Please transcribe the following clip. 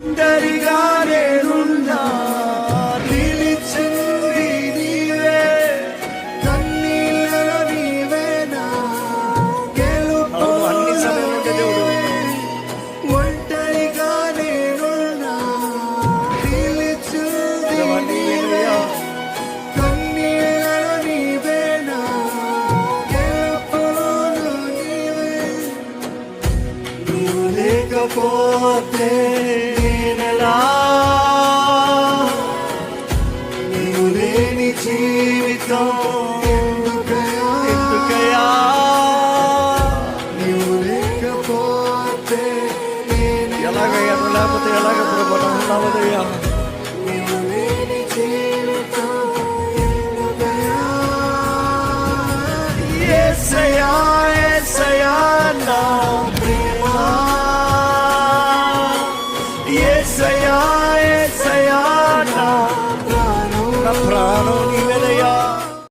ఒంటరిగా నేనున్నా నిలిచింది నీవే, కన్నీళ్ళలో నీవేనా గెలుపు. అన్ని సమయంలో దేవుడు ఒంటరిగా నేనున్నా నిలిచింది నీవే, కన్నీళ్ళలో నీవేనా గెలుపులో నీవే. నీవు లేకపోతే నీవు లేని జీవితం ఎందుకయా, నీవు లేకపోతే ఎలాగయ్యా, నువ్వు లేకపోతే ఎలాగ ప్రభు ఉన్నావదయ్యా. నీవు లేని జీవితం ఎందుకయా, యేసయ్యా యేసయ్యా నా ప్రేమ, యేసయ్యా